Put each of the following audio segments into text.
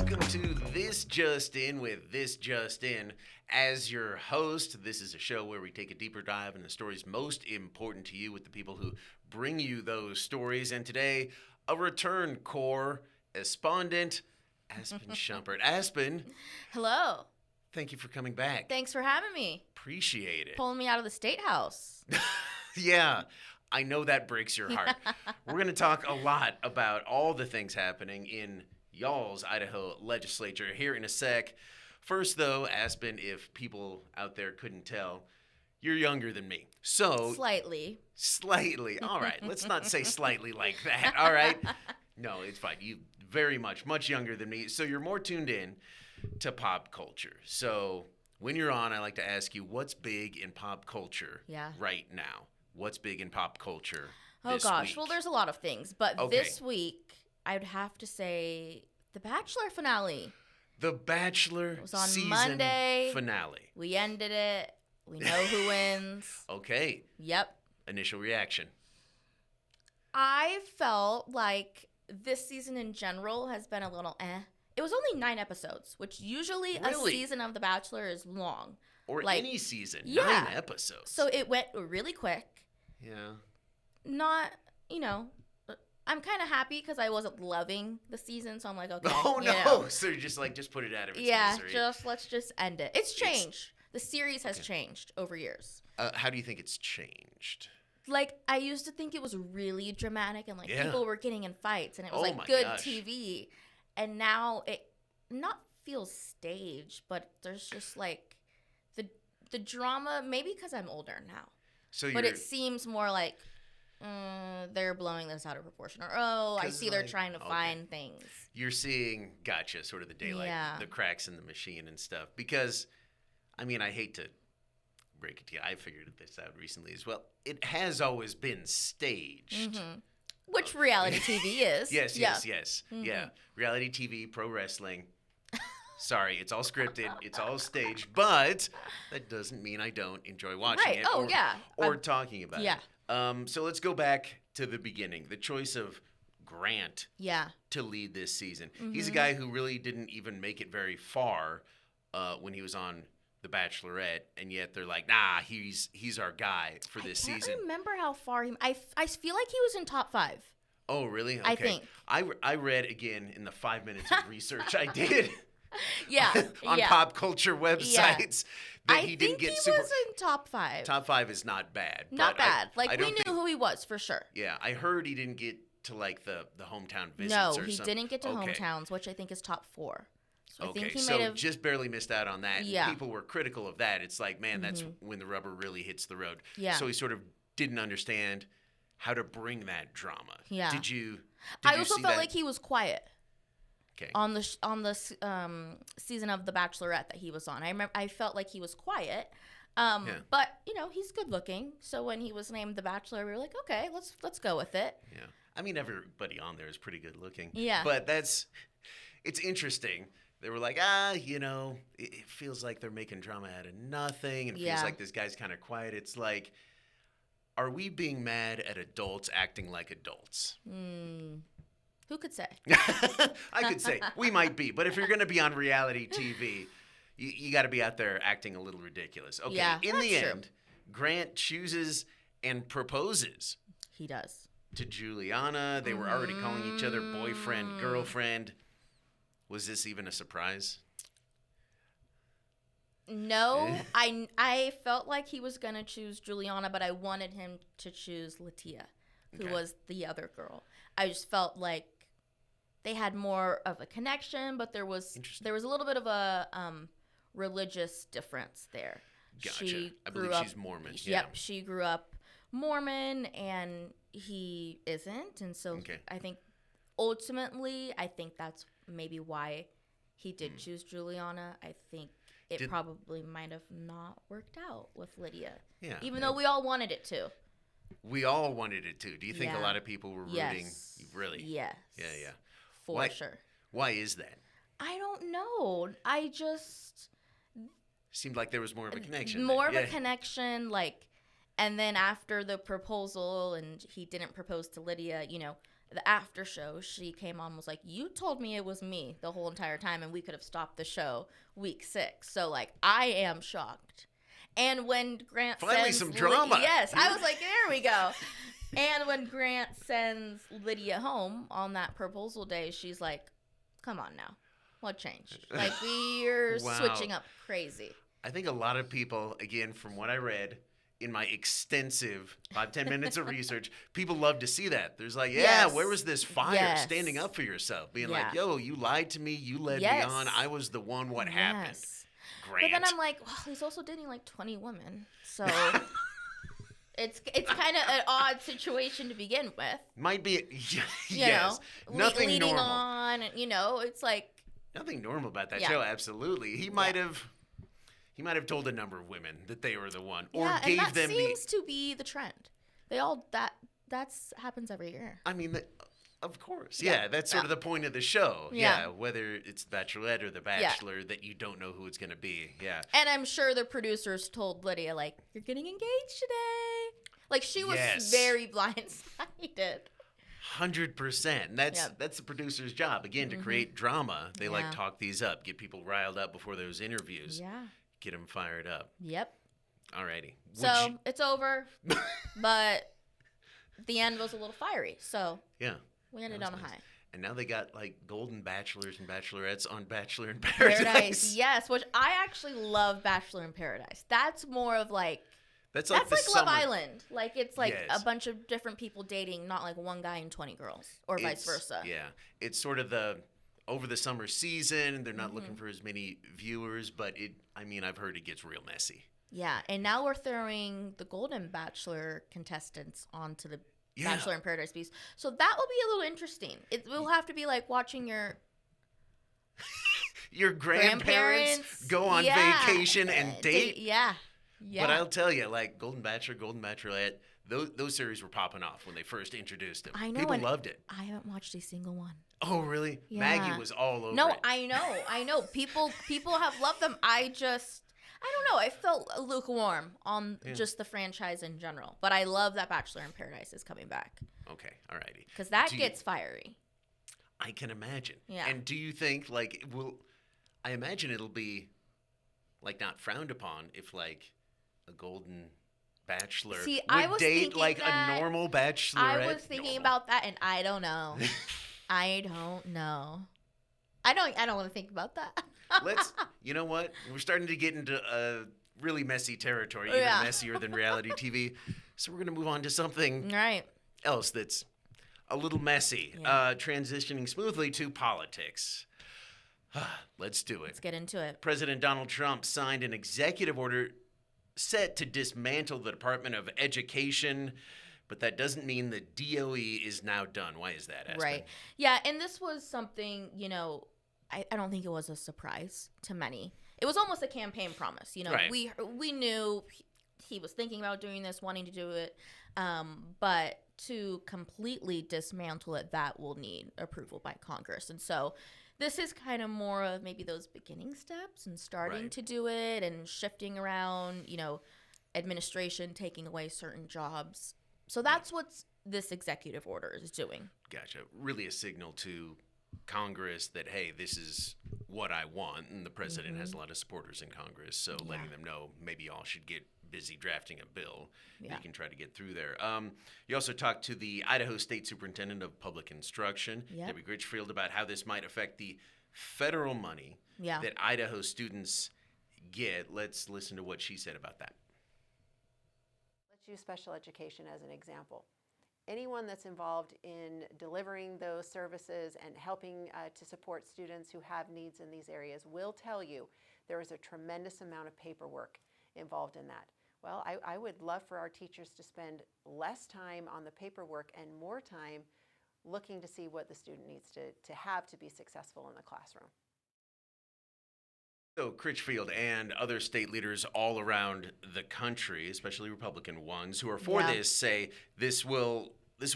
welcome to This Just In with This Just In. As your host, this is a show where we take a deeper dive into the stories most important to you with the people who bring you those stories. And today, a return correspondent, Aspen Shumpert. Aspen. Hello. Thank you for coming back. Thanks for having me. Appreciate it. Pulling me out of the state house. Yeah, I know that breaks your heart. We're going to talk a lot about all the things happening in y'all's Idaho Legislature here in a sec. First, though, Aspen, if people out there couldn't tell, you're younger than me. So Slightly. Slightly. All right. Let's not say slightly like that. All right. No, it's fine. You very much younger than me. So you're more tuned in to pop culture. So when you're on, I like to ask you, what's big in pop culture right now? What's big in pop culture this week? Well, there's a lot of things. But Okay. This week, I would have to say The Bachelor finale. The Bachelor It was on season Monday. finale. We ended it. We know who wins. Okay. Yep. Initial reaction. I felt like this season in general has been a little eh. It was only 9 episodes, which usually Really? a season of The Bachelor is long. Or Like, any season. yeah. 9 episodes. So it went really quick. Yeah. Not, I'm kind of happy because I wasn't loving the season, so I'm like, okay. Oh, you no. know. So you're just like, just put it out of its Yeah, misery. let's just end it. It's changed. The series has changed over years. How do you think it's changed? Like, I used to think it was really dramatic and, like, Yeah. people were getting in fights and it was, Oh like, my good gosh. TV. And now it not feels staged, but there's just, like, the drama, maybe because I'm older now. So But it seems more like they're blowing this out of proportion. Or, I 'Cause, see they're like, trying to okay. find things. You're seeing, gotcha, sort of the daylight, Yeah. the cracks in the machine and stuff. Because, I mean, I hate to break it to you. I figured this out recently as well. It has always been staged. Mm-hmm. Which reality TV is. Yes. Mm-hmm. Yeah. Reality TV, pro wrestling. Sorry, it's all scripted. It's all staged. But that doesn't mean I don't enjoy watching Right. it. Oh, yeah. Or talking about Yeah. it. So let's go back to the beginning. The choice of Grant Yeah. to lead this season. Mm-hmm. He's a guy who really didn't even make it very far when he was on The Bachelorette, and yet they're like, nah, he's our guy for this I can't season. remember how far I feel like he was in top 5. Oh, really? Okay. I think. I read again in the 5 minutes of research I did Yeah. on pop culture websites that he didn't get super. I think he was in top 5. Top 5 is not bad. Not but bad. I We don't knew think- who he was for sure. Yeah, I heard he didn't get to like the hometown visits. No, or he something. didn't get to Okay. hometowns, which I think is top 4. So I Okay, think he so might have. just barely missed out on that. Yeah. And people were critical of that. It's like, man, that's when the rubber really hits the road. Yeah. So he sort of didn't understand how to bring that drama. Yeah. Did you? I you also see felt that? like he was quiet Okay. on the season of The Bachelorette that he was on. I felt like he was quiet. But he's good looking. So when he was named The Bachelor, we were like, okay, let's go with it. Yeah. I mean, everybody on there is pretty good looking. Yeah. But it's interesting. They were like, it feels like they're making drama out of nothing. And it feels Yeah. like this guy's kind of quiet. It's like, are we being mad at adults acting like adults? Who could say? I could say we might be, but if you're going to be on reality TV, you got to be out there acting a little ridiculous. Okay, Yeah, in the that's true. end, Grant chooses and proposes He does. to Juliana. They were already calling each other boyfriend, girlfriend. Was this even a surprise? No, I felt like he was gonna choose Juliana, but I wanted him to choose Latia, who Okay. was the other girl. I just felt like they had more of a connection, but there was Interesting. a little bit of a religious difference there. Gotcha. I believe she's Mormon. Yep, Yeah. she grew up Mormon, and he isn't, and so Okay. I think ultimately, that's maybe why he did choose Juliana. I think it probably might have not worked out with Lydia. Yeah. Even though we all wanted it to. We all wanted it to. Do you think a Yeah. lot of people were rooting? Yes. Really? Yes. Yeah. For sure. Why is that? I don't know. I just Seemed like there was more of a connection. more of there. a connection, like, and then after the proposal, and he didn't propose to Lydia, the after show, she came on and was like, you told me it was me the whole entire time and we could have stopped the show week 6. So, like, I am shocked. And when Grant finally some drama. Yes, I was like, there we go. And when Grant sends Lydia home on that proposal day, she's like, come on now. What changed? Like, we're Wow. switching up crazy. I think a lot of people, again, from what I read in my extensive 5-10 minutes of research, people love to see that. There's like, yeah, Yes. where was this fire? Yes. Standing up for yourself, being Yeah. like, yo, you lied to me, you led Yes. me on, I was the one. What happened? Yes. Grant. But then I'm like, well, he's also dating like 20 women, so it's kind of an odd situation to begin with. Might be, You yes, know, nothing leading normal. on, and, you know, it's like Nothing normal about that Yeah. show. Absolutely, he might have told a number of women that they were the one, or yeah, gave and that them seems to be the trend. They all that's happens every year. I mean, of course, Yeah. yeah. That's sort of the point of the show. Yeah. Yeah, whether it's the Bachelorette or the Bachelor, that you don't know who it's going to be. Yeah. And I'm sure the producers told Lydia, like, you're getting engaged today. Like, she was Yes. very blindsided. 100%. That's Yep. that's the producer's job again, to create drama. They like Yeah. talk these up, get people riled up before those interviews, Yeah. get them fired up. Yep. Alrighty. So it's over, but the end was a little fiery. So yeah. we ended That on a was high. And now they got like golden bachelors and bachelorettes on Bachelor in Paradise. Paradise, yes, which I actually love Bachelor in Paradise. That's more of like That's like that's the like summer. Love Island. Like it's like Yes. a bunch of different people dating, not like one guy and 20 girls, or vice versa. Yeah. It's sort of the over the summer season, they're not looking for as many viewers, but I've heard it gets real messy. Yeah, and now we're throwing the Golden Bachelor contestants onto the Yeah. Bachelor in Paradise piece. So that will be a little interesting. It will have to be like watching your Your grandparents go on vacation and date. Yeah. Yeah. But I'll tell you, like Golden Bachelor, Golden Bachelorette, those series were popping off when they first introduced them. I know, People and loved it. I haven't watched a single one. Oh, really? Yeah. Maggie was all over No, it. I know. People have loved them. I don't know. I felt lukewarm on just the franchise in general. But I love that Bachelor in Paradise is coming back. Okay, alrighty. Because that gets fiery. I can imagine. Yeah. And do you think, like, I imagine it'll be, like, not frowned upon if, like, a Golden Bachelor I would was date, thinking like, that- a normal Bachelorette. I was thinking about that, and I don't know. I don't know. I don't want to think about that. You know what? We're starting to get into really messy territory, even Yeah. messier than reality TV. So we're going to move on to something Right. else that's a little messy. Yeah. Transitioning smoothly to politics. Let's do it. Let's get into it. President Donald Trump signed an executive order set to dismantle the Department of Education, but that doesn't mean the DOE is now done. Why is that, Aspen? Right. Yeah, and this was something, I don't think it was a surprise to many. It was almost a campaign promise. Right. We knew he was thinking about doing this, wanting to do it, but to completely dismantle it, that will need approval by Congress. And so this is kind of more of maybe those beginning steps and starting Right. to do it and shifting around, administration taking away certain jobs. So that's what this executive order is doing. Gotcha. Really a signal to Congress that, hey, this is what I want. And the president has a lot of supporters in Congress. So letting them know maybe y'all should get busy drafting a bill. Yeah. You can try to get through there. You also talked to the Idaho State Superintendent of Public Instruction, Yep. Debbie Gritchfield, about how this might affect the federal money Yeah. that Idaho students get. Let's listen to what she said about that. Let's use special education as an example. Anyone that's involved in delivering those services and helping to support students who have needs in these areas will tell you there is a tremendous amount of paperwork involved in that. Well, I would love for our teachers to spend less time on the paperwork and more time looking to see what the student needs to have to be successful in the classroom. So Critchfield and other state leaders all around the country, especially Republican ones, who are for Yeah. this, say this will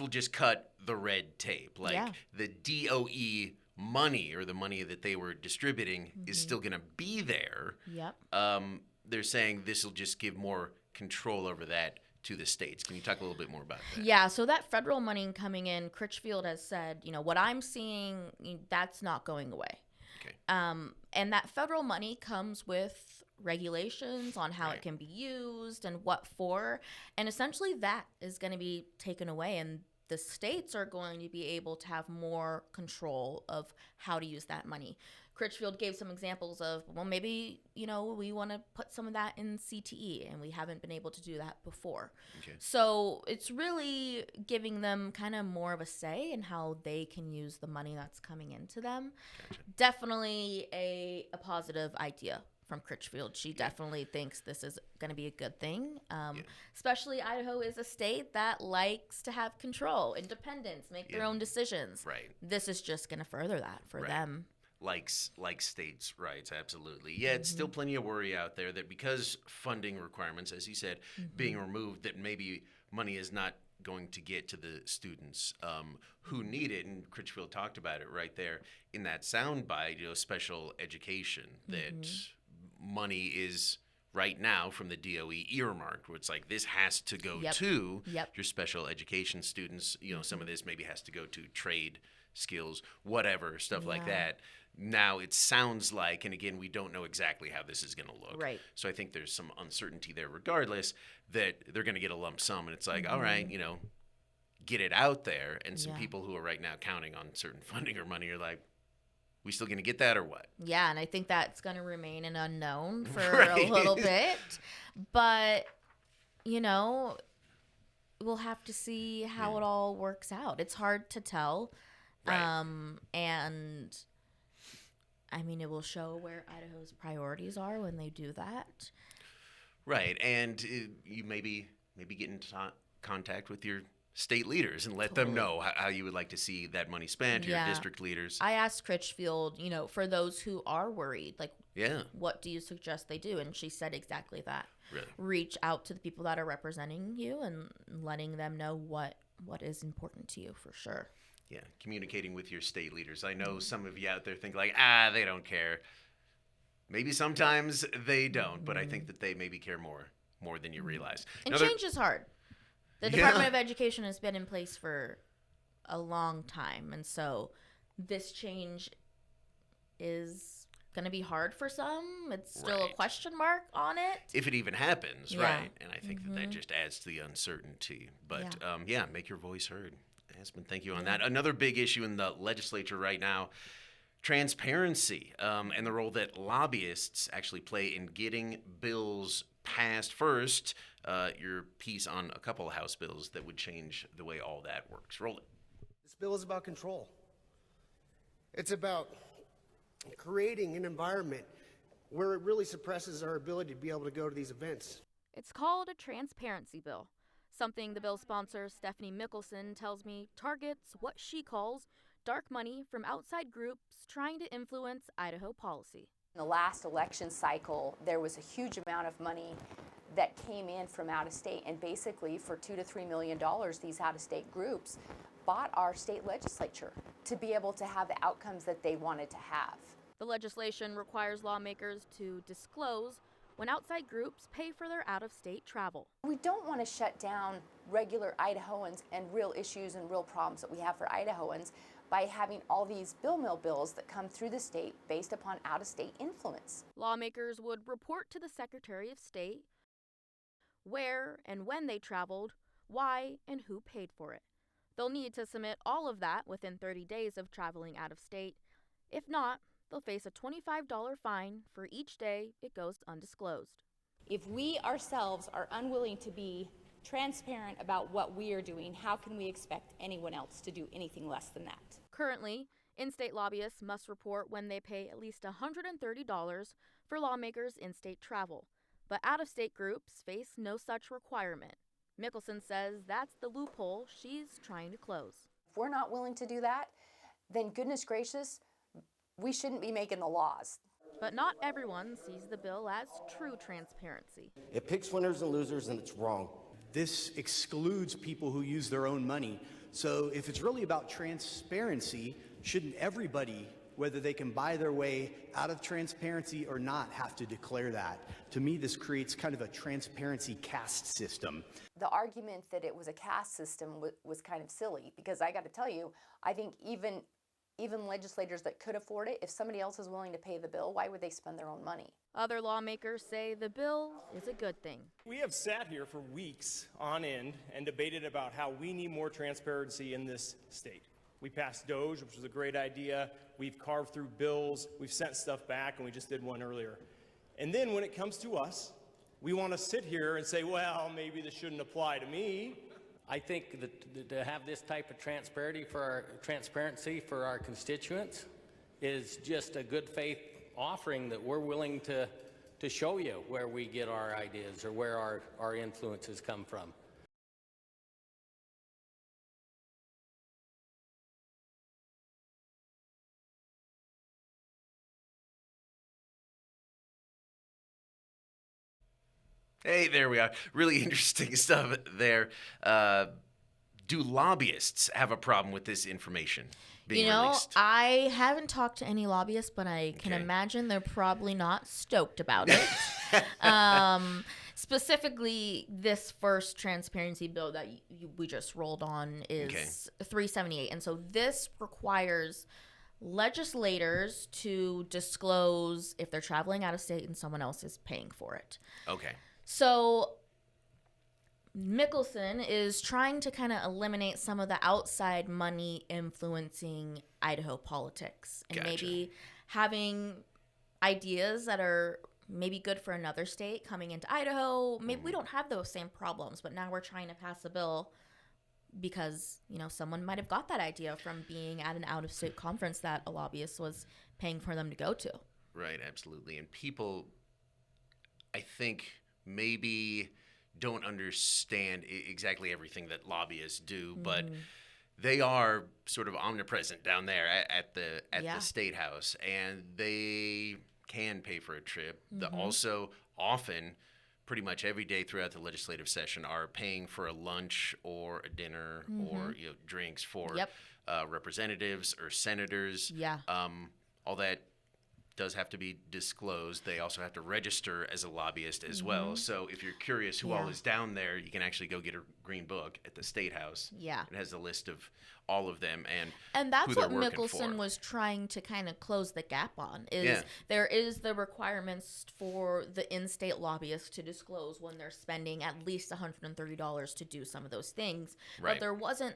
just cut the red tape. Like Yeah. the DOE money, or the money that they were distributing, is still going to be there. Yep. They're saying this will just give more control over that to the states. Can you talk a little bit more about that? Yeah, so that federal money coming in, Critchfield has said, what I'm seeing, that's not going away. Okay. And that federal money comes with regulations on how Right. it can be used and what for. And essentially that is going to be taken away, and the states are going to be able to have more control of how to use that money. Critchfield gave some examples of, well, maybe, we want to put some of that in CTE, and we haven't been able to do that before. Okay. So it's really giving them kind of more of a say in how they can use the money that's coming into them. Gotcha. Definitely a positive idea from Critchfield. She definitely thinks this is going to be a good thing. Especially Idaho is a state that likes to have control, independence, make their own decisions. Right. This is just going to further that for them. Like states' rights, absolutely. Yeah, it's still plenty of worry out there that because funding requirements, as you said, being removed, that maybe money is not going to get to the students who need it. And Critchfield talked about it right there in that soundbite, special education, that money is right now from the DOE earmarked, where it's like this has to go to your special education students. Some of this maybe has to go to trade skills, whatever, stuff like that. Now it sounds like, and again, we don't know exactly how this is going to look. Right. So I think there's some uncertainty there regardless, that they're going to get a lump sum. And it's like, all right, get it out there. And some people who are right now counting on certain funding or money are like, we still going to get that or what? Yeah, and I think that's going to remain an unknown for Right. a little bit. But, we'll have to see how it all works out. It's hard to tell. Right. And I mean, it will show where Idaho's priorities are when they do that. Right. And you maybe get into contact with your state leaders and let them know how you would like to see that money spent, your district leaders. I asked Critchfield, for those who are worried, like, what do you suggest they do? And she said exactly that. Really? Reach out to the people that are representing you and letting them know what is important to you, for sure. Yeah, communicating with your state leaders. I know some of you out there think like, they don't care. Maybe sometimes they don't, but I think that they maybe care more than you realize. And change is hard. The Department of Education has been in place for a long time, and so this change is going to be hard for some. It's still a question mark on it. If it even happens, right? And I think that just adds to the uncertainty. But make your voice heard. Aspen, thank you on that. Another big issue in the legislature right now, transparency and the role that lobbyists actually play in getting bills passed. First, your piece on a couple of House bills that would change the way all that works. Roll it. This bill is about control. It's about creating an environment where it really suppresses our ability to be able to go to these events. It's called a transparency bill. Something the bill sponsor, Stephanie Mickelson, tells me targets what she calls dark money from outside groups trying to influence Idaho policy. In the last election cycle, there was a huge amount of money that came in from out of state, and basically for $2 to $3 million, these out of state groups bought our state legislature to be able to have the outcomes that they wanted to have. The legislation requires lawmakers to disclose when outside groups pay for their out-of-state travel. We don't want to shut down regular Idahoans and real issues and real problems that we have for Idahoans by having all these bill mill bills that come through the state based upon out-of-state influence. Lawmakers would report to the Secretary of State where and when they traveled, why, and who paid for it. They'll need to submit all of that within 30 days of traveling out of state. If not, they'll face a $25 fine for each day it goes undisclosed. If we ourselves are unwilling to be transparent about what we are doing, how can we expect anyone else to do anything less than that? Currently, in-state lobbyists must report when they pay at least $130 for lawmakers' in-state travel, but out-of-state groups face no such requirement. Mickelson says that's the loophole she's trying to close. If we're not willing to do that, then goodness gracious, we shouldn't be making the laws. But not everyone sees the bill as true transparency. It picks winners and losers, and it's wrong. This excludes people who use their own money. So if it's really about transparency, shouldn't everybody whether they can buy their way out of transparency or not, have to declare that. To me, this creates kind of a transparency caste system. The argument that it was a caste system was kind of silly, because I got to tell you, I think even legislators that could afford it, if somebody else is willing to pay the bill, why would they spend their own money? Other lawmakers say the bill is a good thing. We have sat here for weeks on end and debated about how we need more transparency in this state. We passed DOGE, which was a great idea. We've carved through bills. We've sent stuff back, and we just did one earlier. And then when it comes to us, we want to sit here and say, well, maybe this shouldn't apply to me. I think that to have this type of transparency for our constituents is just a good faith offering that we're willing to show you where we get our ideas or where our influences come from. Hey, there we are. Really interesting stuff there. Do lobbyists have a problem with this information being released? I haven't talked to any lobbyists, but I can imagine they're probably not stoked about it. Specifically, this first transparency bill that we just rolled on is 378. And so this requires legislators to disclose if they're traveling out of state and someone else is paying for it. Okay. So Mickelson is trying to kind of eliminate some of the outside money influencing Idaho politics and maybe having ideas that are maybe good for another state coming into Idaho. Maybe we don't have those same problems, but now we're trying to pass a bill because, someone might have got that idea from being at an out-of-state conference that a lobbyist was paying for them to go to. Right, absolutely. And people, I think, maybe don't understand exactly everything that lobbyists do, but they are sort of omnipresent down there at the State House, and they can pay for a trip. Also, often, pretty much every day throughout the legislative session, are paying for a lunch or a dinner or drinks for representatives or senators. All that does have to be disclosed. They also have to register as a lobbyist as well. So if you're curious who all is down there, you can actually go get a green book at the State House. It has a list of all of them and that's who they're what working Mickelson for. was trying to kind of close the gap on. There is the requirements for the in-state lobbyists to disclose when they're spending at least $130 to do some of those things. But there wasn't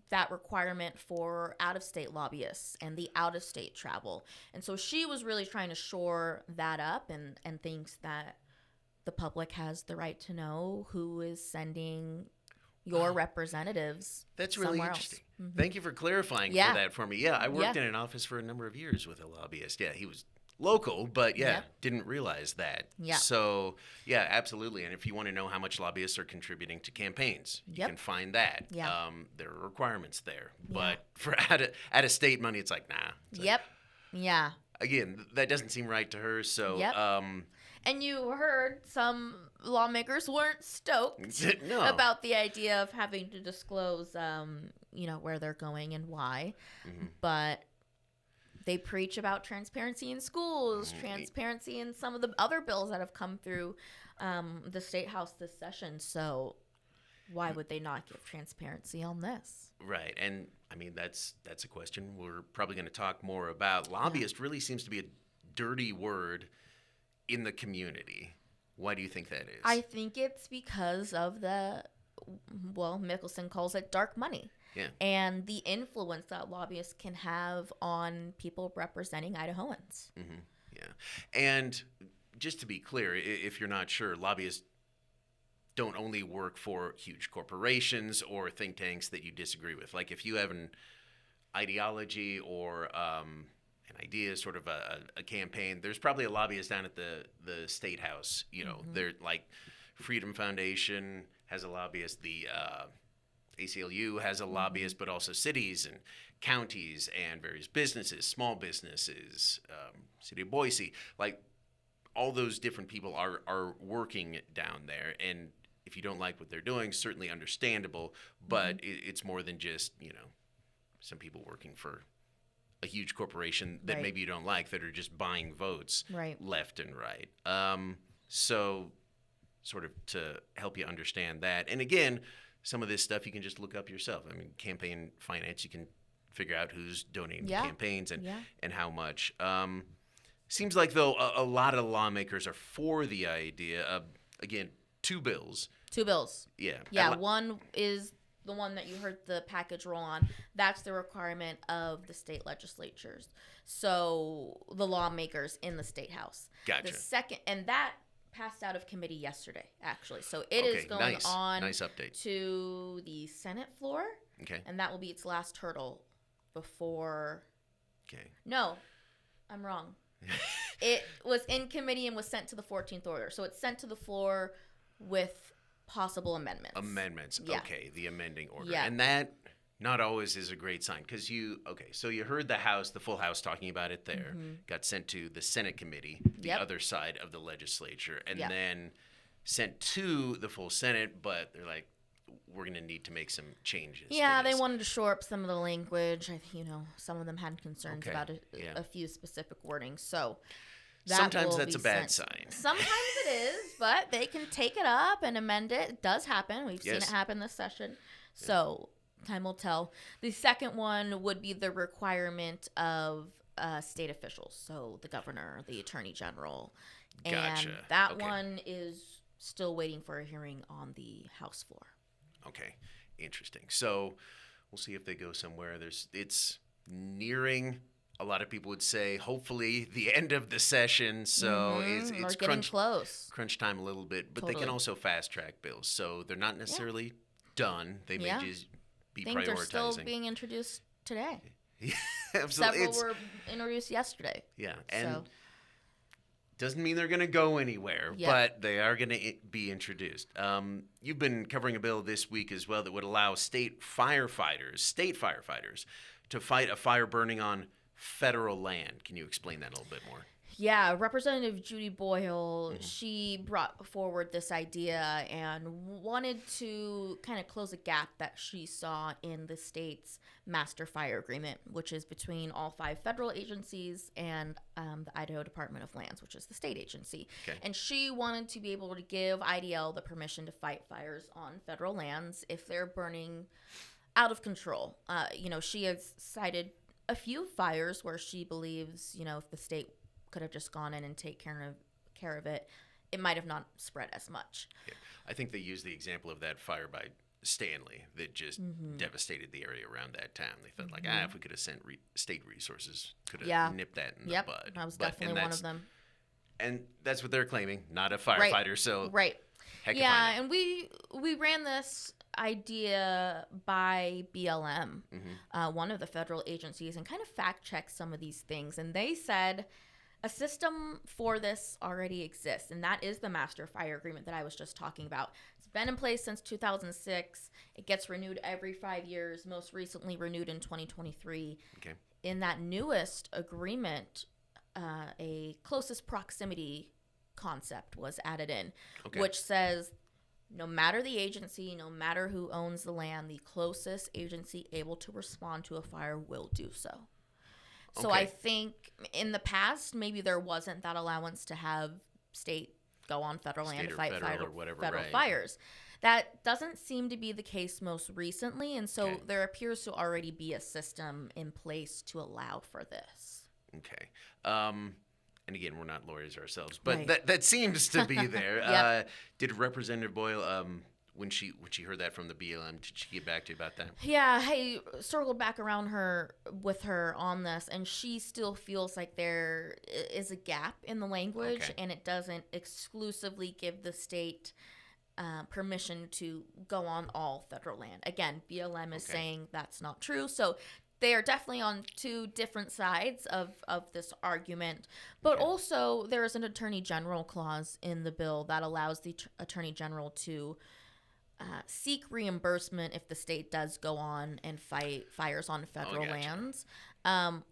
that requirement for out-of-state lobbyists and the out-of-state travel. And so she was really trying to shore that up and thinks that the public has the right to know who is sending your representatives. That's really interesting. Thank you for clarifying for that for me. I worked in an office for a number of years with a lobbyist. He was local, but didn't realize that. So, absolutely. And if you want to know how much lobbyists are contributing to campaigns, you can find that. There are requirements there. But for out of state money, it's like, nah. It's again, that doesn't seem right to her. So, and you heard some lawmakers weren't stoked about the idea of having to disclose, where they're going and why. But they preach about transparency in schools, transparency in some of the other bills that have come through the State House this session. So why would they not give transparency on this? Right. And I mean, that's a question we're probably going to talk more about. Lobbyist really seems to be a dirty word in the community. Why do you think that is? I think it's because of Mickelson calls it dark money. And the influence that lobbyists can have on people representing Idahoans. And just to be clear, if you're not sure, lobbyists don't only work for huge corporations or think tanks that you disagree with. Like if you have an ideology or an idea, sort of a campaign, there's probably a lobbyist down at the State House. They're like Freedom Foundation has a lobbyist, the ACLU has a lobbyist, but also cities and counties and various businesses, small businesses, City of Boise, like all those different people are working down there. And if you don't like what they're doing, certainly understandable, but it's more than just, some people working for a huge corporation that Right. maybe you don't like that are just buying votes Right. left and right. So sort of to help you understand that. And again, some of this stuff you can just look up yourself. I mean, campaign finance, you can figure out who's donating to Yeah. campaigns and, Yeah. and how much. Seems like, though, a lot of lawmakers are for the idea of, again, 2 bills. 2 bills. Yeah. Yeah, one is the one that you heard the package roll on. That's the requirement of the state legislatures. So the lawmakers in the state house. Gotcha. The second, and that passed out of committee yesterday, actually. So it is going on Nice update. to the Senate floor, Okay. and that will be its last hurdle before. Okay. No, I'm wrong. It was in committee and was sent to the 14th order. So it's sent to the floor with possible amendments. Amendments. Yeah. Okay, the amending order. Yeah. And that not always is a great sign because so you heard the House, the full House talking about it there, got sent to the Senate committee, the Yep. other side of the legislature, and Yep. then sent to the full Senate, but they're like, we're going to need to make some changes. to Yeah, they this. wanted to shore up some of the language. Some of them had concerns Okay, about yeah. a few specific wordings. So Sometimes will that's be a bad sent. sign. Sometimes it is, but they can take it up and amend it. It does happen. We've seen it Yes. happen this session. So time will tell. The second one would be the requirement of state officials, so the governor, the attorney general. Gotcha. And that Okay. one is still waiting for a hearing on the House floor. Okay, interesting. So we'll see if they go somewhere. It's nearing. A lot of people would say, hopefully, the end of the session. So it's We're getting close. crunch time a little bit, but they can Totally. also fast track bills. So they're not necessarily done. They may Yeah. just be Things are still prioritizing. being introduced today. Absolutely. Several were introduced yesterday. Yeah, and So- doesn't mean they're going to go anywhere, Yeah. but they are going to be introduced. You've been covering a bill this week as well that would allow state firefighters, to fight a fire burning on federal land. Can you explain that a little bit more? Yeah, Representative Judy Boyle, Mm-hmm. she brought forward this idea and wanted to kind of close a gap that she saw in the state's master fire agreement, which is between all 5 federal agencies and the Idaho Department of Lands, which is the state agency. Okay. And she wanted to be able to give IDL the permission to fight fires on federal lands if they're burning out of control. She has cited a few fires where she believes, if the state could have just gone in and take care of it, it might have not spread as much. Yeah. I think they used the example of that fire by Stanley that just devastated the area around that town. They thought if we could have sent state resources, could have nipped that in the bud. That was But- definitely and one of them. And that's what they're claiming, not a firefighter. So Right. heck if I Yeah, know. and we ran this idea by BLM, one of the federal agencies, and kind of fact checked some of these things. And they said a system for this already exists, and that is the master fire agreement that I was just talking about. It's been in place since 2006. It gets renewed every 5 years, most recently renewed in 2023. Okay. In that newest agreement, a closest proximity concept was added in, Okay. which says no matter the agency, no matter who owns the land, the closest agency able to respond to a fire will do so. So I Okay. think in the past, maybe there wasn't that allowance to have state go on federal land State to or fight federal or whatever, federal right. fires. That doesn't seem to be the case most recently, and so Okay. there appears to already be a system in place to allow for this. Okay. And again, we're not lawyers ourselves, but Right. that seems to be there. Yep. Did Representative Boyle, when she heard that from the BLM, did she get back to you about that? Yeah, I circled back around with her on this, and she still feels like there is a gap in the language, Okay. and it doesn't exclusively give the state permission to go on all federal land. Again, BLM is Okay. saying that's not true, so they are definitely on 2 different sides of this argument. But Okay. also, there is an attorney general clause in the bill that allows the attorney general to seek reimbursement if the state does go on and fight fires on federal gotcha. lands,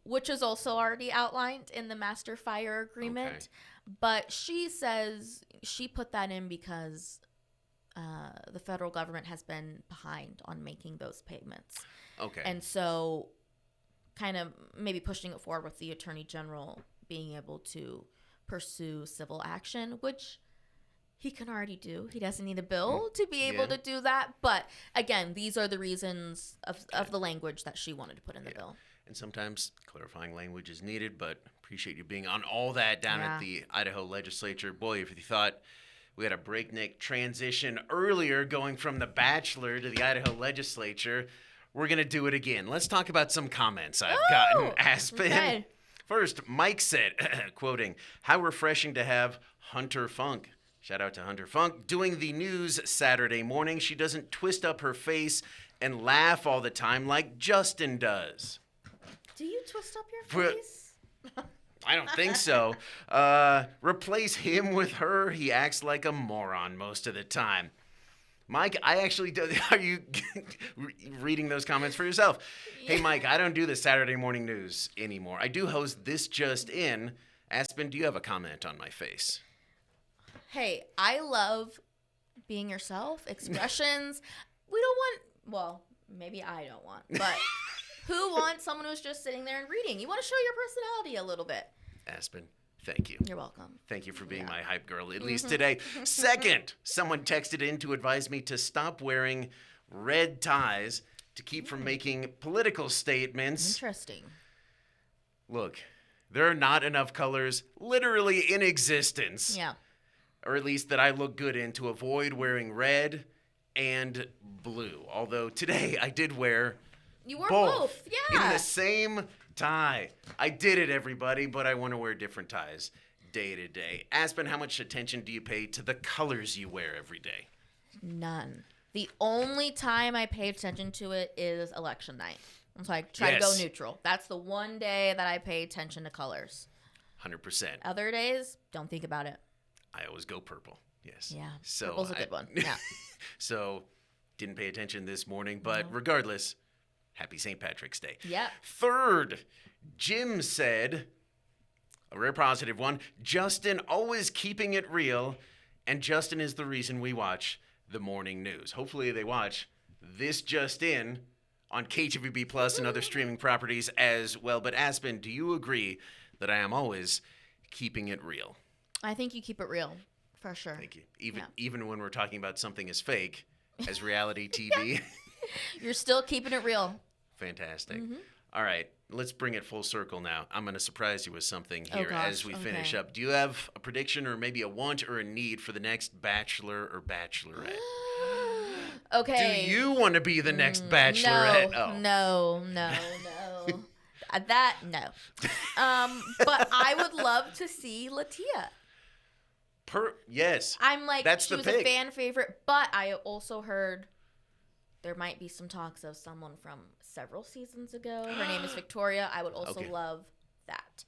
which is also already outlined in the master fire agreement. But she says she put that in because the federal government has been behind on making those payments. Okay. And so kind of maybe pushing it forward with the Attorney General being able to pursue civil action, which he can already do. He doesn't need a bill to be able to do that. But again, these are the reasons of the language that she wanted to put in the bill. And sometimes clarifying language is needed, but appreciate you being on all that down at the Idaho Legislature. Boy, if you thought we had a breakneck transition earlier going from the Bachelor to the Idaho Legislature, we're going to do it again. Let's talk about some comments I've gotten, Aspen. Okay. First, Mike said, quoting, "How refreshing to have Hunter Funk." Shout out to Hunter Funk. "Doing the news Saturday morning. She doesn't twist up her face and laugh all the time like JustIN does." Do you twist up your face? I don't think so. Replace him with her. He acts like a moron most of the time. Mike, I actually do. Are you reading those comments for yourself? Yeah. Hey, Mike, I don't do the Saturday morning news anymore. I do host This Just In. Aspen, do you have a comment on my face? Hey, I love being yourself, expressions. We don't want, well, maybe I don't want, but who wants someone who's just sitting there and reading? You want to show your personality a little bit. Aspen, thank you. You're welcome. Thank you for being my hype girl, at least today. Second, someone texted in to advise me to stop wearing red ties to keep from making political statements. Interesting. Look, there are not enough colors literally in existence. Yeah. Or at least that I look good in, to avoid wearing red and blue. Although today I did wear both. Yeah. In the same tie. I did it, everybody, but I want to wear different ties day to day. Aspen, how much attention do you pay to the colors you wear every day? None. The only time I pay attention to it is election night. So I try to go neutral. That's the one day that I pay attention to colors. 100%. Other days, don't think about it. I always go purple. Yes. Yeah. So purple's a good one. Yeah. So didn't pay attention this morning, but regardless, happy St. Patrick's Day. Yep. Third, Jim said, a rare positive one, JustIN always keeping it real, and JustIN is the reason we watch the morning news. Hopefully they watch This Just In on KTVB Plus and other streaming properties as well. But Aspen, do you agree that I am always keeping it real? I think you keep it real, for sure. Thank you. Even when we're talking about something as fake as reality TV. You're still keeping it real. Fantastic. All right, let's bring it full circle now. I'm going to surprise you with something here as we finish up. Do you have a prediction or maybe a want or a need for the next Bachelor or Bachelorette? Okay. Do you want to be the next Bachelorette? No. That, no. But I would love to see Latia. Yes. I'm like, that's she was a fan favorite, but I also heard there might be some talks of someone from several seasons ago. Her name is Victoria. I would also love that.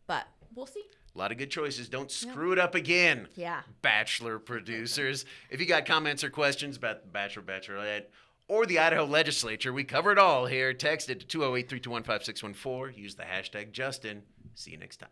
But we'll see. A lot of good choices. Don't screw it up again. Yeah. Bachelor producers. If you got comments or questions about the Bachelor, Bachelorette, or the Idaho Legislature, we cover it all here. Text it to 208-321-5614. Use the hashtag JustIN. See you next time.